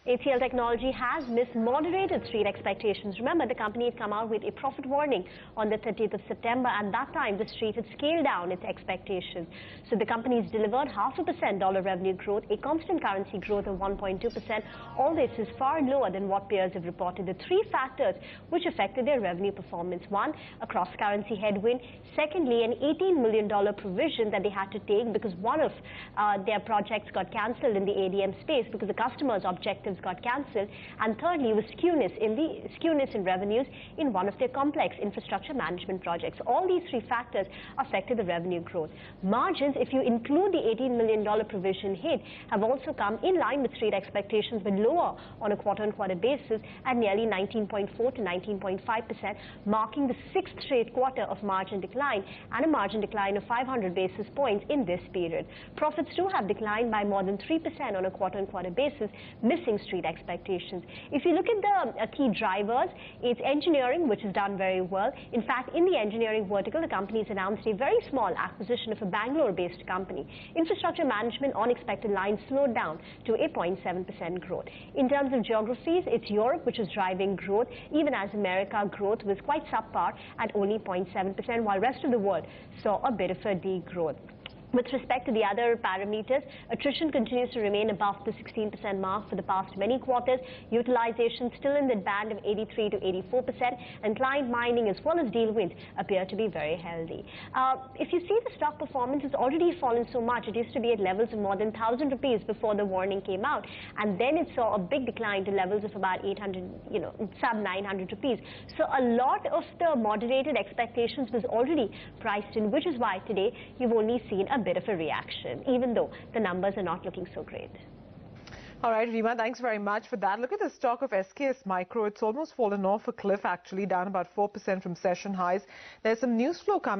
HCL Technology has missed moderated street expectations. Remember, the company had come out with a profit warning on the 30th of September, and that time the street had scaled down its expectations. So the company's delivered 0.5% dollar revenue growth, a constant currency growth of 1.2%. All this is far lower than what peers have reported. The three factors which affected their revenue performance: one, a cross-currency headwind; secondly, an $18 million provision that they had to take because one of their projects got cancelled in the ADM space because the customer's objectives got cancelled; and thirdly was skewness in revenues in one of their complex infrastructure management projects. All these three factors affected the revenue growth. Margins, if you include the $18 million provision hit, have also come in line with street expectations, but lower on a quarter-on-quarter basis at nearly 19.4 to 19.5%, marking the sixth straight quarter of margin decline and a margin decline of 500 basis points in this period. Profits too have declined by more than 3% on a quarter-on-quarter basis, missing street expectations. If you look at the key drivers, it's engineering, which has done very well. In fact, in the engineering vertical, the company has announced a very small acquisition of a Bangalore-based company. Infrastructure management on expected lines slowed down to a 0.7% growth. In terms of geographies, it's Europe which is driving growth, even as America growth was quite subpar at only 0.7%, while rest of the world saw a bit of a degrowth. With respect to the other parameters, attrition continues to remain above the 16% mark for the past many quarters. Utilization still in the band of 83 to 84%, and client mining as well as deal wins appear to be very healthy. If you see the stock performance has already fallen so much, it used to be at levels of more than 1,000 rupees before the warning came out, and then it saw a big decline to levels of about 800, sub 900 rupees. So a lot of the moderated expectations was already priced in, which is why today you've only seen a bit of a reaction, even though the numbers are not looking so great. All right, Reema, thanks very much for that. Look at the stock of SKS Micro. It's almost fallen off a cliff, actually, down about 4% from session highs. There's some news flow coming.